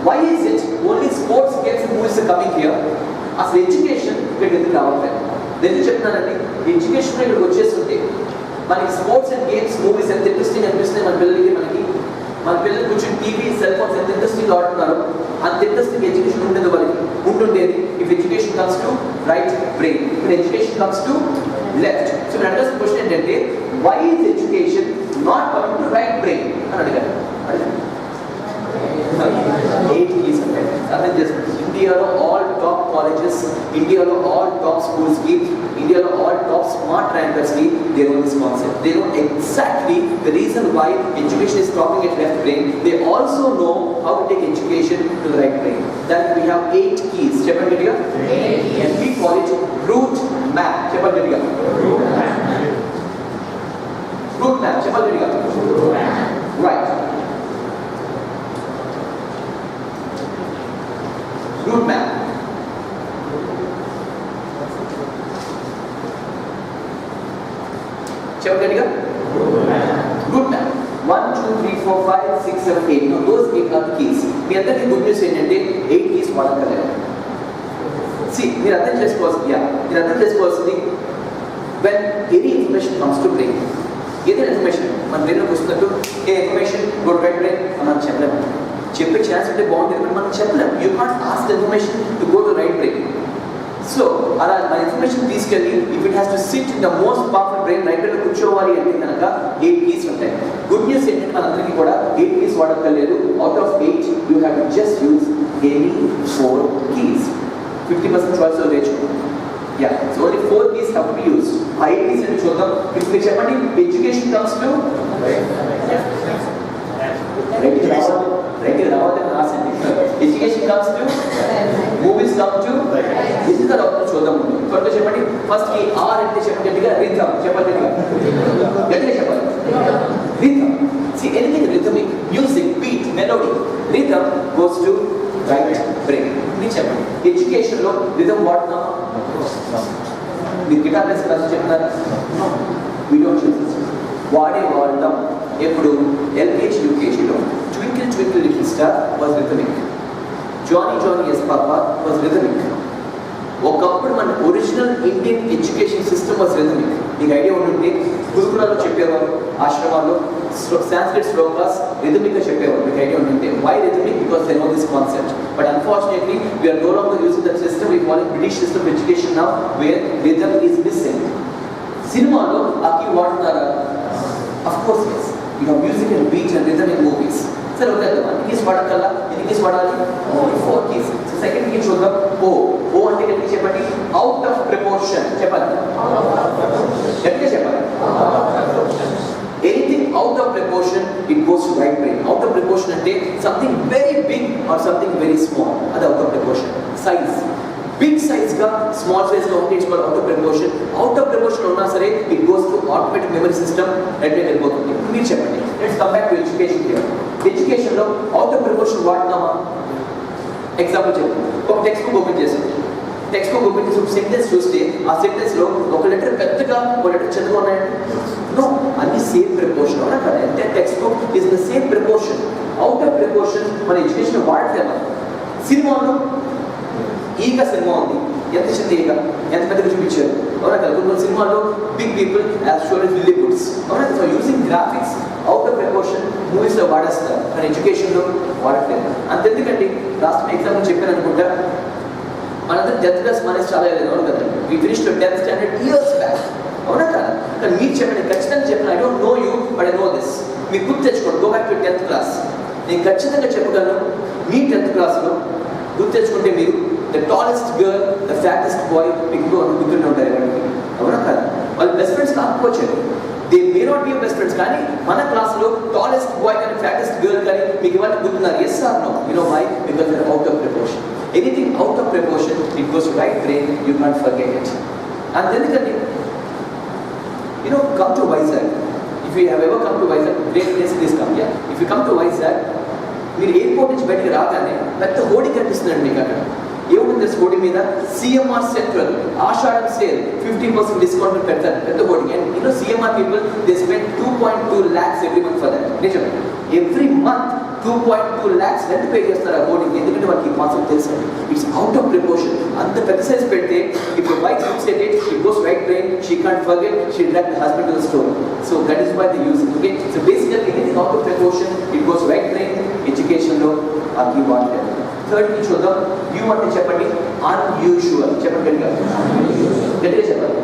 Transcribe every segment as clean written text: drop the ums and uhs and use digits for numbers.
Why is it only sports games and movies are coming here? As education ఇక్కడ ఎందుకు రావట్లేదు? నేను చెప్తున్నానండి, ఎడ్యుకేషన్ ఇక్కడ వచ్చేస్తుంటే మనకి స్పోర్ట్స్ అండ్ గేమ్స్ మూవీస్ ఎంత ఇంట్రెస్టింగ్ అనిపిస్తాయి మన పిల్లలు కూర్చొని టీవీ సెల్ ఫోన్స్ ఎంత ఇంట్రెస్టింగ్ ఆడుతున్నారు, అంత ఇంట్రెస్టింగ్ ఎడ్యుకేషన్ ఉండేది వాళ్ళకి ఉంటుండేది. If education comes to right brain, if education comes to left. So మీరు అడ్రస్ క్వశ్చన్ ఏంటంటే, why is education not coming to right brain అని అడిగారు. 8 keys ఉంటాయి. అర్థం చేసుకోండి. ఇండియాలో ఆల్ టాప్ కాలేజెస్, ఇండియాలో ఆల్ టాప్ స్కూల్స్ కి, ఇండియాలో ఆల్ టాప్ స్మార్ట్ ర్యాంకర్స్ కి they know this concept. They know exactly the reason why education is stopping at left brain. They also know how to take education to the right brain. That we have 8 keys. చెప్పండి గట్టిగా. And we call it root map. చెప్పండి గట్టిగా. Root map. చెప్పండి గట్టిగా. Right. Root map. చెప్పండి గట్టిగా. Root map. 1, 2, 3, 4, 5, 6, 7, 8. Now those 8 are the keys. మీ అందరికీ good news ఏంటంటే 8 keys వాడక్కర్లేదు. మీరు అర్థం చేసుకోవాల్సింది when any information comes to brain, ఏదైనా ఇన్ఫర్మేషన్ మన బ్రెయిన్లోకి వస్తున్నట్టు ఏ information go to right brain మనం చెప్పలేము. చెప్పే ఛాన్స్ ఉంటే బాగుంటుంది, మనం చెప్పలేము. You can't ask the information to go to right brain. So అలా మన ఇన్ఫర్మేషన్ తీసుకెళ్ళి if it has to SIT in the most powerful brain, right బ్రెయిన్లో కూర్చోవాలి అంటే కనుక 8 keys ఉంటాయి. గుడ్ న్యూస్ ఏంటంటే మనందరికీ కూడా 8 keys వాడక్కర్లేదు. Out of 8 you have to just use any 4 keys. 50% choice నేర్చుకోండి. Yeah, so only 4 keys have to be used. ఆ 8 keys అని చూద్దాం. ఇప్పుడు మీరు చెప్పండి, ఎడ్యుకేషన్ కమ్స్ టు రైట్ రావాలని రాసండి. Education comes to movies come to ఎందుకు రావడం చూద్దాం. త్వరగా చెప్పండి. ఫస్ట్ ఈ ఆర్ అంటే చెప్పండి రిథమ్. చెప్పండి గట్టిగా చెప్పాలి. Rhythm. See anything rhythmic, music, beat, melody, rhythm goes to right brain. మీరు చెప్పండి, ఎడ్యుకేషన్ లో రిథమ్ వాడుతున్నామా? మీరు గిటార్ ప్లేస్ క్లాస్ చెప్తున్నారా? వీడియో వాడతాం. ఎప్పుడు ఎల్కేజీ యూకేజీలో twinkle twinkle little star was rhythmic, Johnny Johnny yes papa was rhythmic. ఒకప్పుడు మన original Indian education system was rhythmic. మీకు ఐడియా ఉంటుంటే గురుకులాల్లో చెప్పేవారు, ఆశ్రమాల్లో సాంస్క్రిట్ శ్లోకాస్ రిథమిక్గా చెప్పేవారు. మీకు ఐడియా ఉంటుంటే why rhythmic? Because they know this concept. But unfortunately we're no longer using that system. We follow British system of education now where rhythm is missing. సినిమాలో ఆ key వాడుతున్నారా? Of course yes. You have music and beat and rhythm in movies. సరే వదిలేద్దాం. ఎన్ని keys వాడక్కల్లా? ఎన్ని keys వాడాలి? Only 4 keys. So second key చూద్దాం. ఓ అంటే గట్టిగా చెప్పండి. Out of proportion. చెప్పండి గట్టిగా చెప్పండి. Anything out of proportion it goes to right brain. Out of proportion అంటే something very big or something very small, అది out of proportion. Size big size గా స్మాల్ సైజ్ గా ఉంటే it's called out of proportion. Out of proportion ఉన్నా సరే it goes to automatic memory system, right brain వెళ్ళిపోతుంది. మీరు చెప్పండి. Let's come back to education here. Education లో out of proportion వాడుతున్నామా? Example చెప్పండి. ఒక టెక్స్ట్ బుక్ ఓపెన్ చేసాం. టెక్స్ట్ బుక్ ఓపెన్ చేసి సెంటెన్స్ చూస్తే ఆ సెంటెన్స్ లో ఒక లెటర్ పెద్దగా ఒక లెటర్ చిన్నగా ఉన్నాయండి. నో, అన్ని సేమ్ ప్రపోర్షన్ అవునా కదా? అంటే text book is the same proportion. Out of proportion మన ఎడ్యుకేషన్ వాడట్లేమా? సినిమాలో ఈగ సినిమా ఉంది, ఎంత చిన్న ఈగ ఎంత పెద్దగా చూపించారు అవునా కదా? కొన్ని సినిమాల్లో big people as shown as Lilliputs అవునా? So using graphics out of proportion మూవీస్లో వాడేస్తారు, కానీ ఎడ్యుకేషన్లో వాడట్లేదు. అంతెందుకండి, లాస్ట్ ఎగ్జాంపుల్ చెప్పాను అనుకుంటా, మనందరూ 10th క్లాస్ మానేసి చాలా లేదు అవును కదా? We finish 10th standard years back అవునా కదా? కానీ మీరు చెప్పండి, ఖచ్చితంగా చెప్పండి. I don't know you but I know this. మీరు గుర్తు తెచ్చుకోండి. Go back to 10th class. నేను ఖచ్చితంగా చెప్పగలను, మీ 10th క్లాస్లో గుర్తు తెచ్చుకుంటే మీరు the tallest girl, the fattest boy మీకు గుర్తుండే ఉంటారు ఎవరికి అవునా కదా? వాళ్ళు బెస్ట్ ఫ్రెండ్స్ కాకపోవచ్చు, they may not be best friends, కానీ మన క్లాస్లో టాలెస్ట్ బాయ్ కానీ ఫ్యాటెస్ట్ గర్ల్ కానీ మీకు ఇవన్నీ గుర్తున్నారు. Yes or no? You know why? Because they are out of proportion. Anything out of proportion it goes to right brain. You can't forget it. అంతెందుకండి, you know, come to Vizag. If you have ever come to Vizag, great place, please come here. If you come to Vizag, మీరు airport నుంచి బయటకు రాగానే పెద్ద hoarding కనిపిస్తుందండి మీకు. అక్కడ ఏముంటుంది హోర్డింగ్ మీద? సిఎంఆర్ సెంట్రల్ ఆషాఢం సేల్ 50% డిస్కౌంట్ పెడతారు, పెద్ద hoarding. And you know CMR people they spend 2.2 lakhs every month for that. నిజం. Every month 2.2 lakhs rent pay చేస్తారు ఆ కోడింగ్, ఎందుకంటే వాళ్ళకి ఈ కాన్సెప్ట్ తెలుసు. It's out of proportion. అంత పెద్ద సైజ్ పెడితే if your wife looks at it, it goes right brain, she can't forget, she drag the husband to the store. So that is why they use it. Okay, so basically anything out of proportion, it goes right brain. Education లో ఆ key వాడతారు. Third ని చూద్దాం. You అంటే చెప్పండి, unusual. చెప్పండి గట్టిగా చెప్పండి.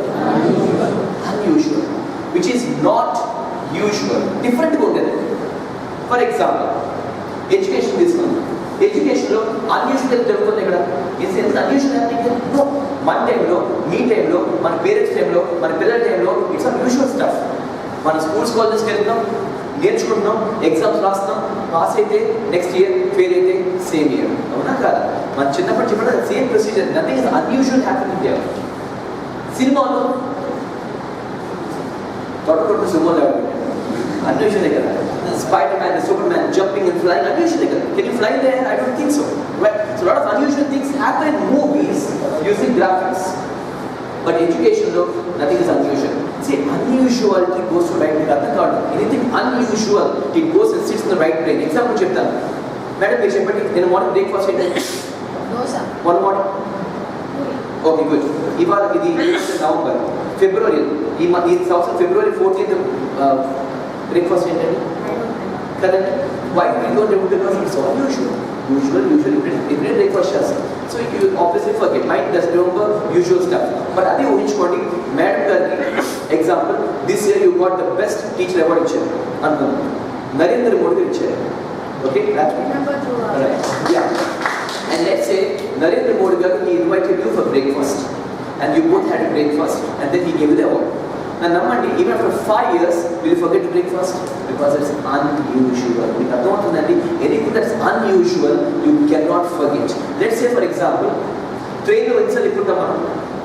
Unusual, which is not usual, డిఫరెంట్గా ఉండేది. ఫర్ ఎగ్జాంపుల్ ఎడ్యుకేషన్ తీసుకుందాం. ఎడ్యుకేషన్లో అన్యూజువల్ జరుగుతుంది ఇక్కడ. ఎంత అన్యూజువల్ అంటే మన టైంలో, మీ టైంలో, మన పేరెంట్స్ టైంలో, మన పిల్లల టైంలో ఇట్స్ ఆల్ యూజువల్ స్టఫ్. మన స్కూల్స్ కాలేజెస్కి వెళ్తున్నాం, నేర్చుకుంటున్నాం, ఎగ్జామ్స్ రాస్తున్నాం, పాస్ అయితే నెక్స్ట్ ఇయర్, ఫెయిల్ అయితే సేమ్ ఇయర్. అవునా కాదా? మన చిన్నప్పటి చెప్పిన same procedure. Nothing is unusual happening there. సినిమాలో తొట్టకొట్టు సినిమాలో అన్యూజువలే కదా. Spider-Man, Superman jumping and flying, unusual. Can you fly there? I don't think so. Right? So a lot of unusual things happen in movies using graphics. But education though, nothing is unusual. See, unusuality goes to right brain. Anything unusual, it goes and sits in the right brain. Example cheptanu. Madam, మీరు చెప్పండి, నేను morning breakfast ఏంటంటే dosa. One morning. Okay, good. ఇవాళ ఇది November, ఫిబ్రవరి, ఈ సంవత్సరం ఫిబ్రవరి 14th breakfast ఏంటండి? Correct. Why we don't remember? Because it's all usual. Usually every breakfast has. So you obviously forget. Mind doesn't remember usual stuff. But అదే ఊహించుకోండి, madam గారికి example, this year you got the best teacher award ఇచ్చారు అనుకుందాం, నరేంద్ర మోడీ గారు ఇచ్చారు. Okay, and let's say Narendra Modi garu, he invited you for breakfast and you both had a breakfast and then he gave you the award. Now nammandi, even after 5 years will you forget the breakfast? Because it's unusual. Anything that's unusual you cannot forget. Let's say for example, train lo insal ippudama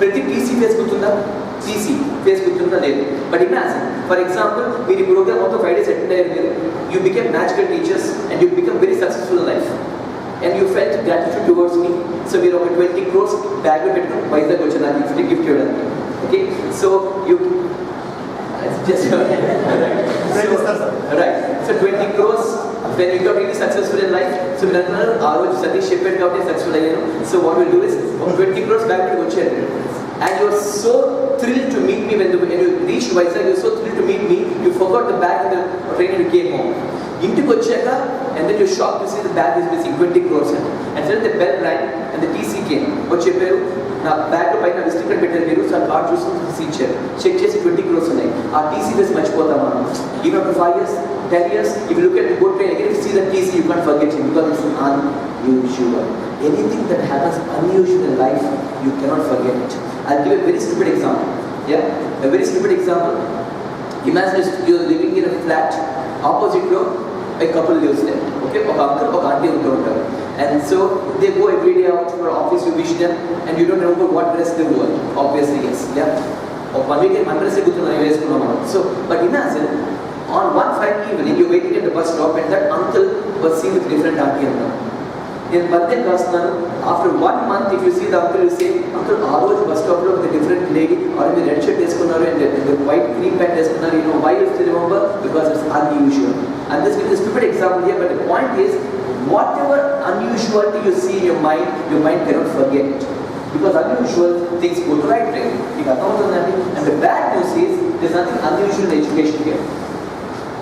prati TC face gurtunda, TC face gurtunda ledu. But imagine, for example, meeru program of 5 days attend ayyaru, you became magical teachers and you become very successful in life. And you felt gratitude towards me. So we are 20 crores bag lo pettu Vizag vachana gift ivadaniki. Okay, so you just right. So 20 crores when you got really successful in life. So we are Aroju Satish Shepherd got successful ayyanu. So what we'll do is 20 crores bag to vacharu. And you are so thrilled to meet me when you reached Vizag. You are so thrilled to meet me. You forgot the bag in the train and you came home. ఇంటికి వచ్చాక and then you shocked to see the bag is missing 20 crores and suddenly the bell rang and the TC came. వచ్చి చెప్పారు, నా bag పైన visiting card పెట్టారు మీరు, so ఆ card చూసి తీసి ఇచ్చారు, చెక్ చేసి 20 crores ఉన్నాయి. ఆ టీసీ వేసి మర్చిపోతాం మనం. Even after 5 years, 10 years, if you look at the good train again, if you see the TC, you can't forget him because it's unusual. Anything that happens unusual in life, you cannot forget it. I'll give a very stupid example. Yeah, a very stupid example. Imagine you're living in a flat, opposite లో a couple lives there. Okay, ఒక uncle ఒక auntie ఉంటూ ఉంటారు. And so they go every day out for office, you wish them and you don't remember what dress they wore. Obviously yes. Yeah, ఒక 1 week మన dress గుర్తున్నా వేసుకున్నాం మనం. So but imagine on one fine evening you're waiting at the bus stop and that uncle was seen with different auntie అన్నారు. నేను పద్యం రాస్తున్నాను. After 1 month if you see the uncle, you say, uncle ఆ రోజు bus stop లో with a different lady or with red shirt వేసుకున్నారు and the white cream pant వేసుకున్నారు. You know why you still remember? Because it's unusual. And this is a stupid example here, but the point is whatever unusuality you see in your mind cannot forget it. Because unusual things go to right brain. And the bad news is there's nothing unusual in education here.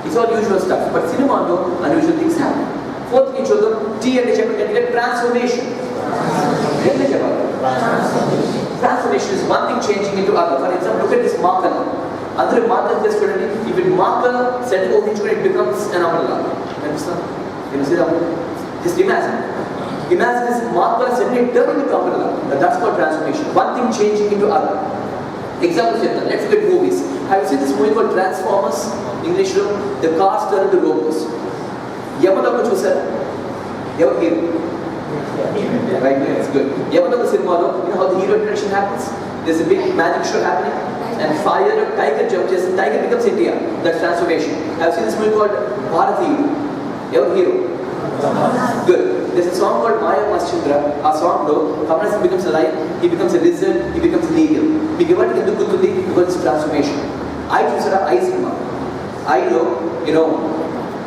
It's all usual stuff. But cinema no unusual things happen. Fourth thing చూద్దాం. T అంటే చెప్పండి, transformation. Transformation is one thing changing into other. For example, look at this marker. Other marker just చూడండి. If it marker set ఊహించుకొని it becomes an umbrella. Understand? You see that? Just imagine. Imagine this marker suddenly turning into umbrella. That's called transformation. One thing changing into other. Example చెప్తాను. Let's look at movies. Have you seen this movie called Transformers? English లో the cars turn into robots. Yamadonga చూసారా? ఎవరు hero? Right, it's good. Yamadonga సినిమాలో you know how the hero introduction happens? There's a big magic show happening and fire tiger jump చేసి tiger becomes India. That's transformation. I've seen this movie called Bharati. ఎవరు hero? Good. There's a song called Maya Maschindra. ఆ song లో Kamal Haasan becomes a lion, he becomes a lizard, he becomes an eagle. మీకు ఎవరికి ఎందుకు గుర్తుంది? Because it's transformation. I చూసారా? I cinema. I లో you know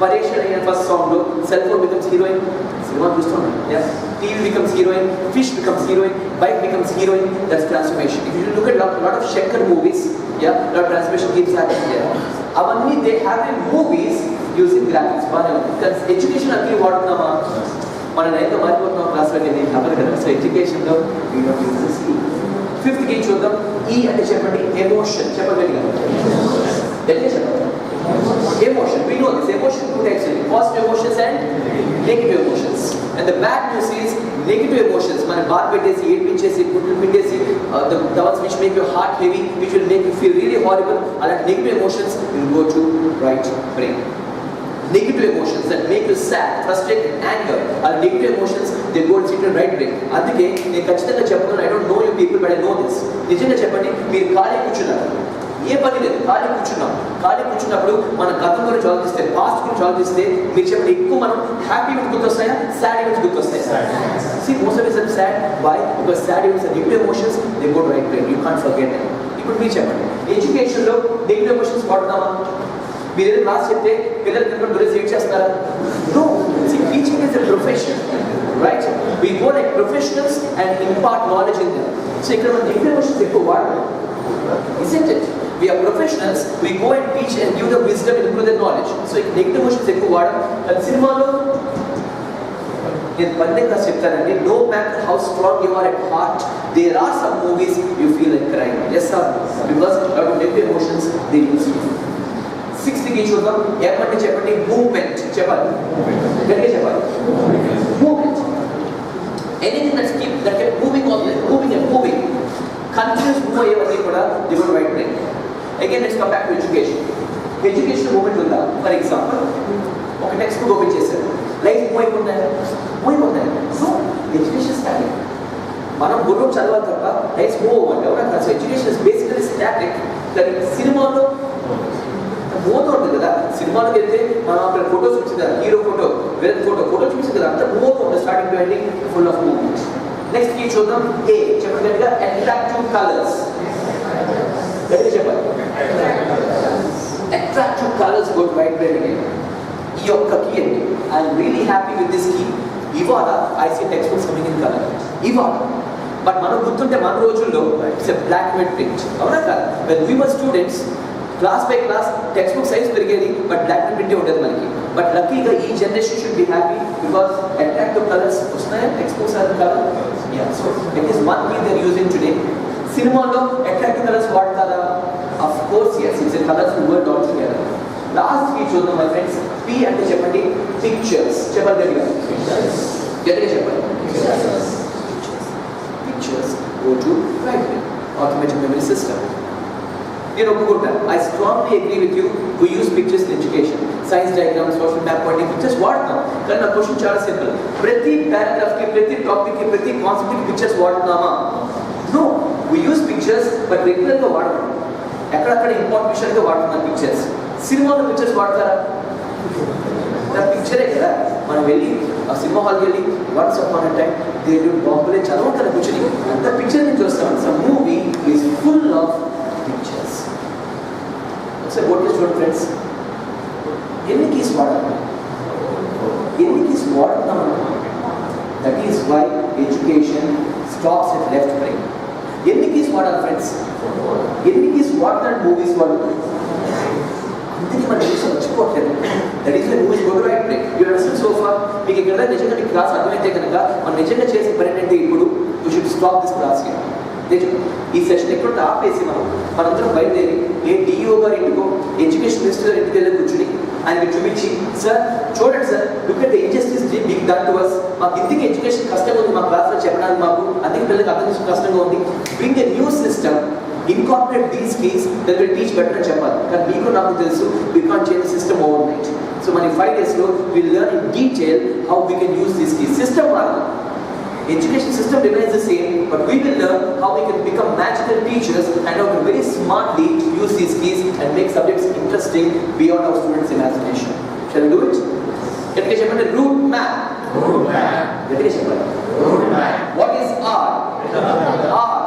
Paresh Ayyar first song lo cell phone becomes heroine. Cinema చూస్తున్నాం. Yes. TV becomes heroine, fish becomes heroine, bike becomes heroine. That's transformation. If you look at lot of Shankar movies, yeah, lot of transformation keeps happening there. Avanni they have in movies using graphics. Because education అన్ని వాడుతున్నామా? మన ninth మారిపోతున్నాం క్లాస్లోకి వెళ్ళి అవ్వదు కదా. So ఎడ్యుకేషన్లో fifth కి చూద్దాం. ఈ అంటే చెప్పండి emotion. చెప్పగలిగా emotion. We know this. Emotion two types. Positive emotions and negative emotions. And the bad news is negative emotions. Man baat pettesi, eight pinchesi, kutlu pindesi, the ones which make your heart heavy, which will make you feel really horrible. All that negative emotions will go to right brain. Negative emotions that make you sad, frustrated, anger, are negative emotions. They go and sit in right brain. అందుకే నేను ఖచ్చితంగా చెప్తున్నాను. I don't know you people, but I know this. నిజంగా చెప్పండి, మీరు ఖాళీ కూర్చున్నారు, ఏ పని లేదు, ఖాళీ కూర్చున్నాం. ఖాళీ కూర్చున్నప్పుడు మన గతం గురించి ఆలోచిస్తే, పాస్ట్ గురించి ఆలోచిస్తే, మీరు చెప్పండి ఎక్కువ మనం హ్యాపీ ఈవెంట్స్ గుర్తొస్తాయా, సాడ్ ఈవెంట్స్ గుర్తొస్తాయి? See, most of us are sad. Why? Because sad events are negative emotions. They go to right brain. You can't forget them. ఇప్పుడు మీరు చెప్పండి, ఎడ్యుకేషన్లో నెగిటివ్ ఎమోషన్స్ వాడుతామా? మీరు ఏదైనా క్లాస్ చెప్తే పిల్లలు తినడం గురించి ఏం చేస్తారా? No. See, teaching is a profession. Right? We go like professionals and impart knowledge in them. So ఇక్కడ మనం నెగిటివ్ ఎమోషన్స్ ఎక్కువ వాడతాం. Isn't it? We are professionals. We go and teach and give them wisdom and improve their knowledge. So negative emotions ఎక్కువ వాడడం. కానీ సినిమాలో నేను పన్నెండుగా చెప్తానండి, no matter how strong you are at heart, there are some movies you feel like crying. Yes sir, because lot of negative emotions they use you. Sixth కి చూద్దాం. ఏమంటే చెప్పండి మూవ్మెంట్. చెప్పాలి, గట్టిగా చెప్పాలి. Movement. Anything that kept moving on, moving. Continuous move అయ్యేవన్నీ కూడా they go to right brain. Again, let's come back to education. Education movement ఉందా? For example ఒక టెక్స్ట్ బుక్ ఓపెన్ చేశారు, లైఫ్ మూవ్ అయిపోతున్నాయి. So education static. మనం గుర్రం చదవాలి తప్ప life move అవ్వాలి. ఎవరైనా కాదు. Education is basically static. కానీ సినిమాలో మూవ్ ఉంటుంది కదా. సినిమాలోకి వెళ్తే మనం అక్కడ ఫోటోస్ చూసి కదా, హీరో ఫోటో, వేరే ఫోటో చూసి కదా, అంతా మూవ్ అవుతుంది. Starting to ending full of movement. Next కి చూద్దాం. ఏ చెప్పండి గట్టిగా, అట్రాక్టివ్ కలర్స్. గట్టిగా చెప్పాలి. Attractive colors go to right brain again. ఈ యొక్క కీ అండి. I'm really happy with this key. ఇవాళ I see text books coming in colour. ఇవాళ బట్ మనం గుర్తుంటే మన రోజుల్లో it's a black and white print. అవునా కాదు? When we were students, class by class text book size పెరిగేది, బట్ బ్లాక్ అండ్ ప్రింటే ఉండేది మనకి. బట్ లక్కీగా ఈ generation should be happy because attractive colours వస్తున్నాయి. Text books are colour. So it is one key they are using today. సినిమాలో attractive colours వాడతారా? Of course, yes. It's a colorful word altogether. Last key చూద్దాం my friends. P అంటే చెప్పండి pictures. చెప్పండి గట్టిగా. గట్టిగా చెప్పండి. Pictures go to right brain, automatic memory system. నేను ఒప్పుకుంటాను. I strongly agree with you. We use pictures in education. Science diagrams, social map pointing pictures వాడతాం. కానీ నా క్వశ్చన్ చాలా సింపుల్. ప్రతి పారాగ్రాఫ్ కి, ప్రతి టాపిక్ కి, ప్రతి కాన్సెప్ట్ కి పిక్చర్స్ వాడుతున్నామా? No. We use pictures, but regular గా వాడతాం. ఎక్కడక్కడ ఇంపార్టెంట్ విషయాలుగా వాడుతున్నారు పిక్చర్స్. సినిమాలో పిక్చర్స్ వాడతారా? పిక్చరే కదా. మనం వెళ్ళి ఆ సినిమా హాల్కి వెళ్ళి once upon a time they do బాంబులే చదవగల కూర్చొని అంత పిక్చర్ నుంచి వస్తాం. Some movie is full of pictures. ఒకసారి వాట్ ఈస్ యువర్ ఫ్రెండ్స్, ఎన్ని కీస్ వాడాలి? ఎన్ని కీస్ వాడుతున్నాం? That is why education stops at left brain. ఎన్ని కీస్ వాడాలి ఫ్రెండ్స్? ఎన్ని కీస్ వాడతాడు మూవీస్ వాళ్ళు? అందుకే మన దేశం మర్చిపోవట్లేదు. That is why movies go to right brain. You understand so far? మీకు ఇక్కడ నిజంగా మీకు క్లాస్ అర్థమైతే కనుక మనం నిజంగా చేసే పని ఏంటంటే ఇప్పుడు you should stop this class here. ఈ సెషన్ ఎక్కడ ఆపేసి మనందరం బయలుదేరి ఏ డిఓ గారి ఇంటికో, ఎడ్యుకేషన్ మినిస్టర్ గారి ఇంటికి వెళ్ళి కూర్చుని ఆయనకి చూపించి, సార్ చూడండి sir, look at the injustice being done to us. మాకు ఇంటికి ఎడ్యుకేషన్ కష్టంగా ఉంది మా క్లాస్లో చెప్పడానికి, మాకు అందుకే పిల్లలకి అర్థం చేసుకోవడం కష్టంగా ఉంది. Bring a new system, incorporate these keys that will teach better అని చెప్పాలి. కానీ మీకు నాకు తెలుసు we can't change the system overnight. So మన 5 days లో we'll learn in detail how we can use these keys. System మారదు, education system remains the same, but we will learn how we can become magical teachers and how to very smartly use these keys and make subjects interesting beyond our students' imagination. Shall we do it? గట్టిగా చెప్పండి. root map. గట్టిగా చెప్పండి. What is R? R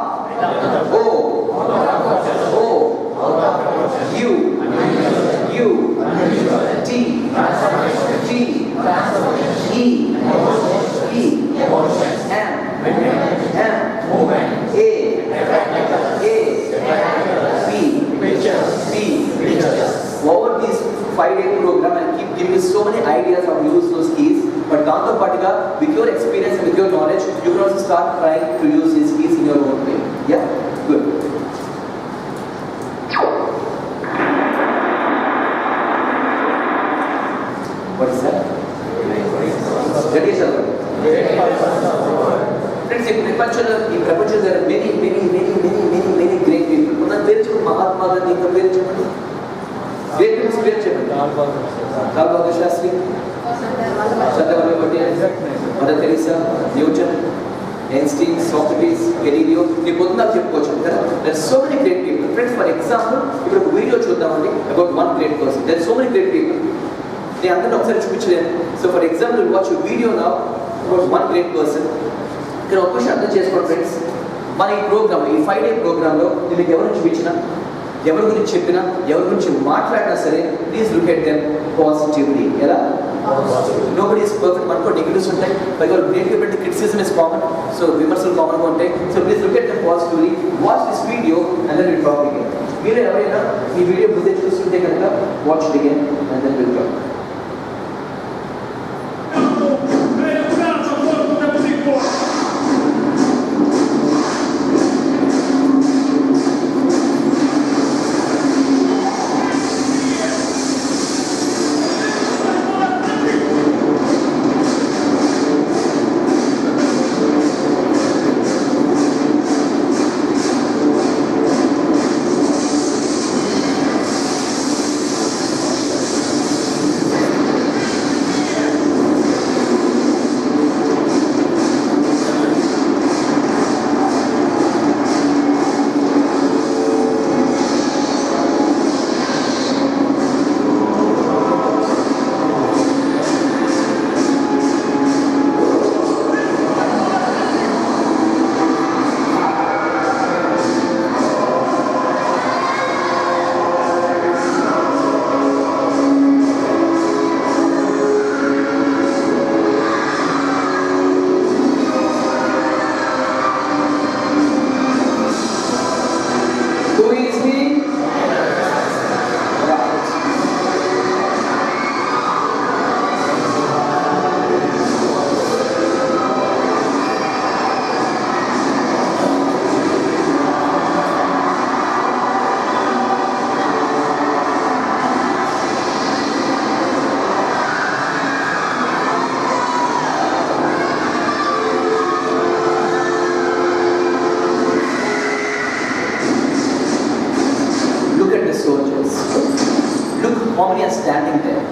O U T పాటుగా with your experience and with your knowledge, you can also start trying to use these skills in your own way. Yeah, good. What is that? That is our friends. In ప్రపంచంలో there are many great people. ఉన్న పేరు చెప్పండి. మహాత్మా గాంధీ ఇంకా పేరు చెప్పండి. Great peoples పేరు చెప్పండి. Lal Bahadur Shastri, Sardar Vallabhbhai Patel, Mother Teresa, Newton, Einstein, Socrates, Galileo, ఈ పొద్దున చెప్పుకోవచ్చు కదా. There are so many great people. Friends, for example, ఇప్పుడు ఒక వీడియో చూద్దామండి about one great person. There are so many great people. నేను అందరిని ఒకసారి చూపించలేను. So for example watch video నా అబౌట్ వన్ గ్రేట్ పర్సన్. ఇక్కడ ఒక క్వశ్చన్ అర్థం చేసుకోండి ఫ్రెండ్స్. మన ఈ ప్రోగ్రామ్, ఈ 5 day ప్రోగ్రాంలో మీకు ఎవరు చూపించినా, ఎవరి గురించి చెప్పినా, ఎవరి గురించి మాట్లాడినా సరే, please look at them positively. ఎలా? Nobody is perfect. మనకు నెగిటివ్స్ ఉంటాయి, పైగా నెగిటివ్ అంటే క్రిటిసిజం ఇస్ కామన్. సో విమర్శలు కామన్గా ఉంటాయి. So please look at them positively. Watch this video and then will talk again. మీరు ఎవరైనా ఈ వీడియో ముందే చూస్తుంటే కనుక watch it again and then will talk. How many are standing there?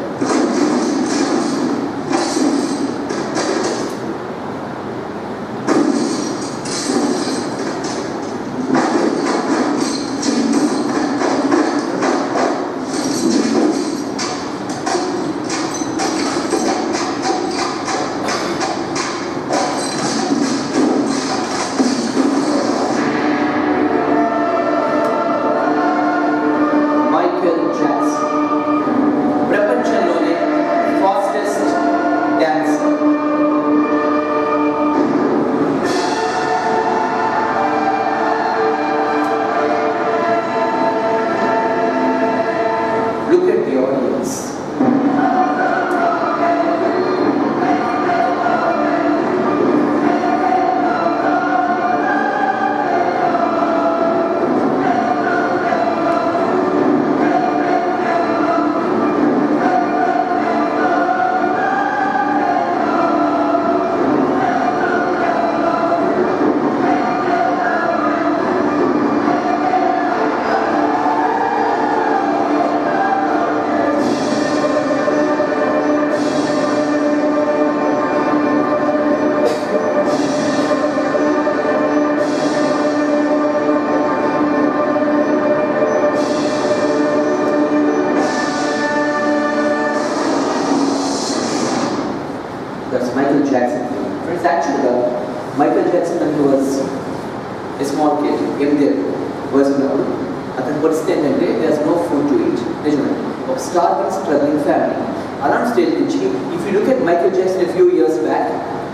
Starving, struggling family. Alarm stage నుంచి if you look at Michael Jackson a few years back,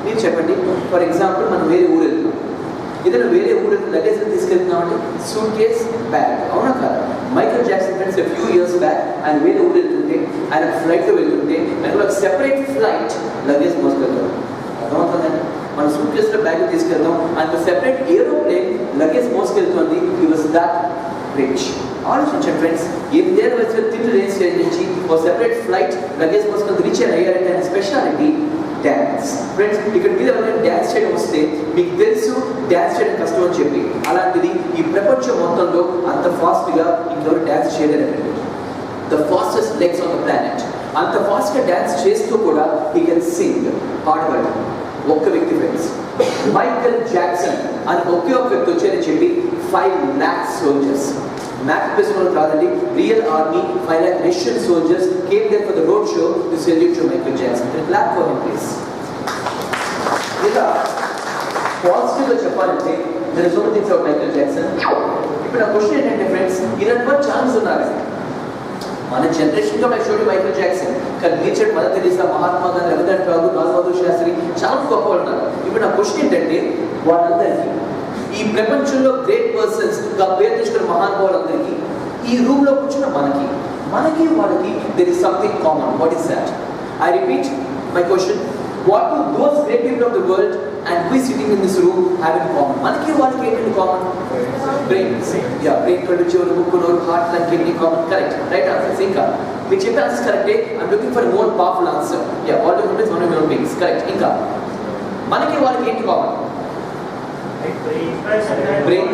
మీరు చెప్పండి, for example మనం వేరే ఊరు వెళ్తున్నాం, ఏదైనా వేరే ఊరు లగేజ్ తీసుకెళ్తున్నాం అంటే సూట్ కేస్ బ్యాగ్, అవునా కాదు? Michael Jackson friends a few years back ఆయన వేరే ఊరు వెళ్తుంటే, ఆయన ఫ్లైట్లో వెళ్తుంటే ఆయన ఒక సెపరేట్ ఫ్లైట్ లగేజ్ మోసుకెళ్తారు. మన సూట్ కేసులో బ్యాగ్ తీసుకెళ్తాం అండ్ సెపరేట్ ఏరోప్లేన్ లగేజ్ మోసుకెళ్తుంది. He was that rich. ఆలోచించండి friends, if there was a thin rail stage నుంచి ఒక సెపరేట్ ఫ్లైట్ లగేజ్ మోసుకొని రీచ్ అయ్యారంటే ఆయన స్పెషాలిటీ డ్యాన్స్. ఫ్రెండ్స్, ఇక్కడ మీద ఎవరైనా డ్యాన్స్ చేయడం వస్తే మీకు తెలుసు డ్యాన్స్ చేయడం కష్టం అని చెప్పి, అలాంటిది ఈ ప్రపంచం మొత్తంలో అంత ఫాస్ట్గా ఇంకెవరు డ్యాన్స్ చేయలేరండి. The fastest legs on the planet. అంత ఫాస్ట్గా డ్యాన్స్ చేస్తూ కూడా హీ కెన్ సింగ్ పాడగలడు. ఒక్క వ్యక్తి ఫ్రెండ్స్, మైకల్ జాక్సన్ అని ఒకే ఒక వ్యక్తి వచ్చారని చెప్పి 5 lakh soldiers, మ్యాప్ పేసుకొని కాదండి, real army 5 lakh Russian soldiers came there for the road show to salute to Michael Jackson. Clap for him please. ఇలా పాజిటివ్గా చెప్పాలంటే there is so many things about Michael Jackson. ఇప్పుడు నా question ఏంటంటే friends, ఇలాంటి వాళ్ళు chance ఉన్నారు మన జనరేషన్గా మనకి చూడండి మైకేల్ జాక్సన్, కానీ nature Mother Teresa, Mahatma Gandhi, Rabindranath Tagore, Lal Bahadur Shastri చాలా గొప్ప వాళ్ళు ఉన్నారు. ఇప్పుడు నా క్వశ్చన్ ఏంటంటే వాళ్ళందరికీ ఈ ప్రపంచంలో గ్రేట్ పర్సన్స్ గా పేరు తెచ్చుకున్న మహానుభావులందరికీ ఈ రూమ్ లో కూర్చున్న మనకి వాళ్ళకి there is something common. What is that? I repeat my question. What do those great people of the world and who is sitting in this room have in common? మనకి వాళ్ళకి ఏంటంటే కామన్? బ్రెయిన్. యా, బ్రెయిన్ కళ్ళు, చెవులు, ముక్కు, నోరు, heart, lung, kidney common. Correct, right answers. ఇంకా మీరు చెప్పే ఆన్సర్స్ కరెక్టే. I'm looking for more powerful answer. Yeah, all the humans one of your beings. Correct. ఇంకా మనకి వాళ్ళకి ఏంటి common? Brain.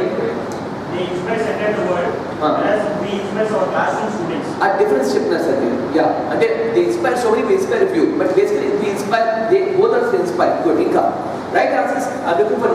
They inspire center the world, whereas we inspire our classroom students. A difference చెప్తున్నారు sir మీరు. Yeah, అంటే they inspire so many, we inspire few, but basically we inspire, they both are inspire. Good. ఇంకా right answers. I'm looking for